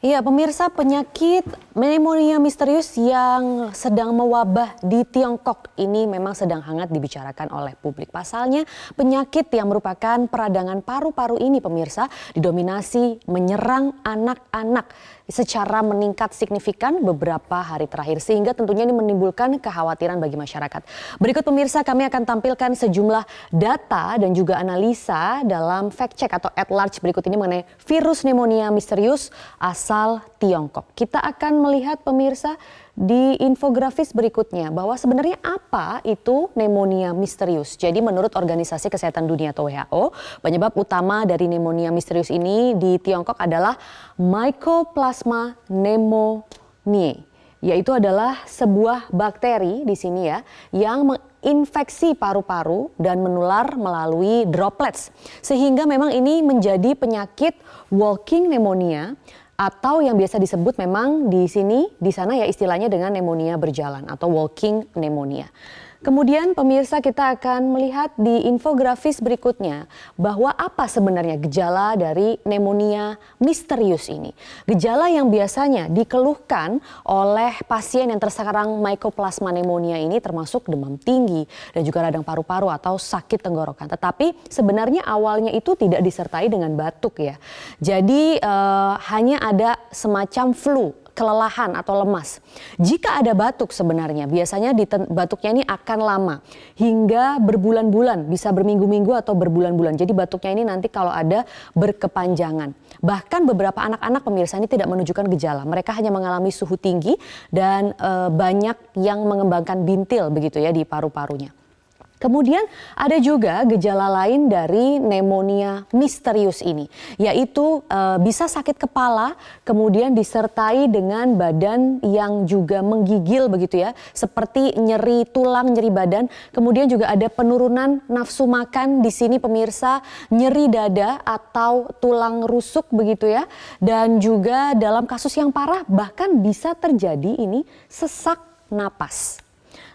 Iya, pemirsa, penyakit pneumonia misterius yang sedang mewabah di Tiongkok ini memang sedang hangat dibicarakan oleh publik. Pasalnya, penyakit yang merupakan peradangan paru-paru ini, pemirsa, didominasi menyerang anak-anak secara meningkat signifikan beberapa hari terakhir, sehingga tentunya ini menimbulkan kekhawatiran bagi masyarakat. Berikut pemirsa, kami akan tampilkan sejumlah data dan juga analisa dalam fact check atau at large berikut ini mengenai virus pneumonia misterius asal Tiongkok. Kita akan melihat pemirsa di infografis berikutnya bahwa sebenarnya apa itu pneumonia misterius. Jadi menurut Organisasi Kesehatan Dunia atau WHO, penyebab utama dari pneumonia misterius ini di Tiongkok adalah Mycoplasma pneumoniae, yaitu adalah sebuah bakteri di sini ya yang menginfeksi paru-paru dan menular melalui droplets. Sehingga memang ini menjadi penyakit walking pneumonia atau yang biasa disebut memang di sana ya istilahnya dengan pneumonia berjalan atau walking pneumonia. Kemudian pemirsa, kita akan melihat di infografis berikutnya bahwa apa sebenarnya gejala dari pneumonia misterius ini. Gejala yang biasanya dikeluhkan oleh pasien yang terserang Mycoplasma pneumonia ini termasuk demam tinggi dan juga radang paru-paru atau sakit tenggorokan. Tetapi sebenarnya awalnya itu tidak disertai dengan batuk ya. Jadi hanya ada semacam flu, kelelahan atau lemas. Jika ada batuk sebenarnya biasanya batuknya ini akan lama hingga berbulan-bulan, bisa berminggu-minggu atau berbulan-bulan. Jadi batuknya ini nanti kalau ada berkepanjangan. Bahkan beberapa anak-anak pemirsa ini tidak menunjukkan gejala. Mereka hanya mengalami suhu tinggi dan banyak yang mengembangkan bintil begitu ya di paru-parunya. Kemudian ada juga gejala lain dari pneumonia misterius ini, yaitu bisa sakit kepala, kemudian disertai dengan badan yang juga menggigil begitu ya, seperti nyeri tulang, nyeri badan. Kemudian juga ada penurunan nafsu makan di sini pemirsa, nyeri dada atau tulang rusuk begitu ya. Dan juga dalam kasus yang parah bahkan bisa terjadi ini sesak napas.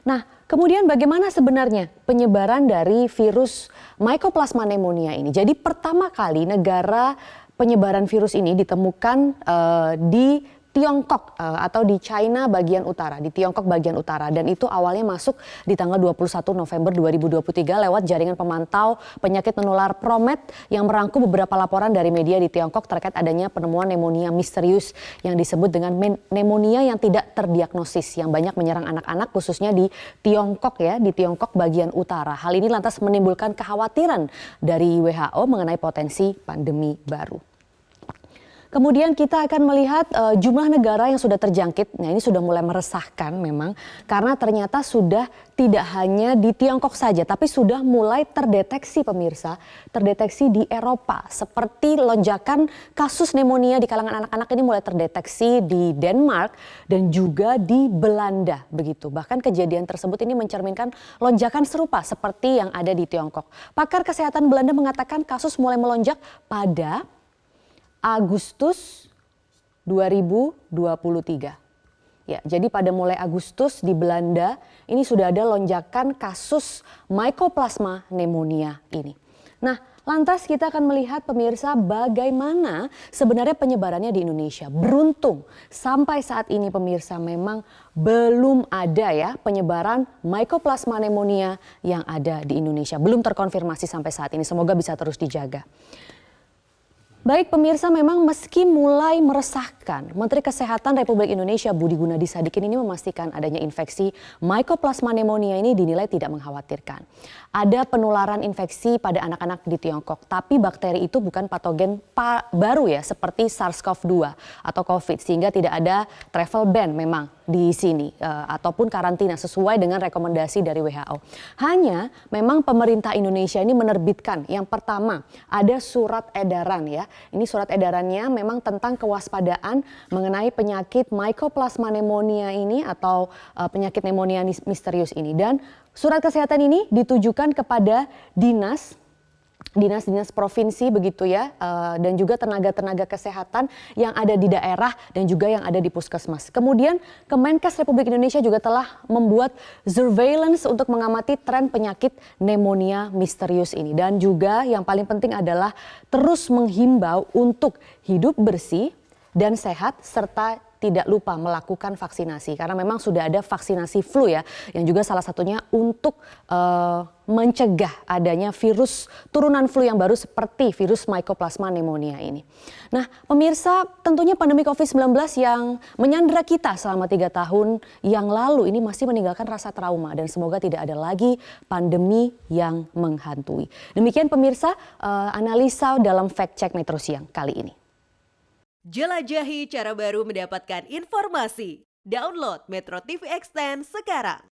Nah, kemudian bagaimana sebenarnya penyebaran dari virus Mycoplasma pneumonia ini? Jadi pertama kali negara penyebaran virus ini ditemukan di Tiongkok atau di China bagian utara, di Tiongkok bagian utara, dan itu awalnya masuk di tanggal 21 November 2023 lewat jaringan pemantau penyakit menular PROMET yang merangkum beberapa laporan dari media di Tiongkok terkait adanya penemuan pneumonia misterius yang disebut dengan pneumonia yang tidak terdiagnosis yang banyak menyerang anak-anak khususnya di Tiongkok ya, di Tiongkok bagian utara. Hal ini lantas menimbulkan kekhawatiran dari WHO mengenai potensi pandemi baru. Kemudian kita akan melihat jumlah negara yang sudah terjangkit. Nah, ini sudah mulai meresahkan memang karena ternyata sudah tidak hanya di Tiongkok saja tapi sudah mulai terdeteksi pemirsa, terdeteksi di Eropa. Seperti lonjakan kasus pneumonia di kalangan anak-anak ini mulai terdeteksi di Denmark dan juga di Belanda begitu. Bahkan kejadian tersebut ini mencerminkan lonjakan serupa seperti yang ada di Tiongkok. Pakar kesehatan Belanda mengatakan kasus mulai melonjak pada Agustus 2023. Ya, jadi pada mulai Agustus di Belanda ini sudah ada lonjakan kasus Mycoplasma pneumonia ini. Nah, lantas kita akan melihat pemirsa bagaimana sebenarnya penyebarannya di Indonesia. Beruntung sampai saat ini pemirsa memang belum ada ya penyebaran Mycoplasma pneumonia yang ada di Indonesia. Belum terkonfirmasi sampai saat ini, semoga bisa terus dijaga. Baik pemirsa, memang meski mulai meresahkan, Menteri Kesehatan Republik Indonesia Budi Gunadi Sadikin ini memastikan adanya infeksi Mycoplasma pneumonia ini dinilai tidak mengkhawatirkan. Ada penularan infeksi pada anak-anak di Tiongkok, tapi bakteri itu bukan patogen baru ya seperti SARS-CoV-2 atau COVID, sehingga tidak ada travel ban memang di sini ataupun karantina sesuai dengan rekomendasi dari WHO. Hanya memang pemerintah Indonesia ini menerbitkan yang pertama ada surat edaran ya. Ini surat edarannya memang tentang kewaspadaan mengenai penyakit Mycoplasma pneumonia ini atau penyakit pneumonia misterius ini, dan surat kesehatan ini ditujukan kepada dinas provinsi begitu ya, dan juga tenaga-tenaga kesehatan yang ada di daerah dan juga yang ada di puskesmas. Kemudian Kemenkes Republik Indonesia juga telah membuat surveillance untuk mengamati tren penyakit pneumonia misterius ini. Dan juga yang paling penting adalah terus menghimbau untuk hidup bersih, dan sehat serta tidak lupa melakukan vaksinasi karena memang sudah ada vaksinasi flu ya yang juga salah satunya untuk mencegah adanya virus turunan flu yang baru seperti virus Mycoplasma pneumonia ini. Nah, pemirsa, tentunya pandemi COVID-19 yang menyandera kita selama 3 tahun yang lalu ini masih meninggalkan rasa trauma dan semoga tidak ada lagi pandemi yang menghantui. Demikian pemirsa analisa dalam Fact Check Metro Siang kali ini. Jelajahi cara baru mendapatkan informasi. Download Metro TV Extend sekarang.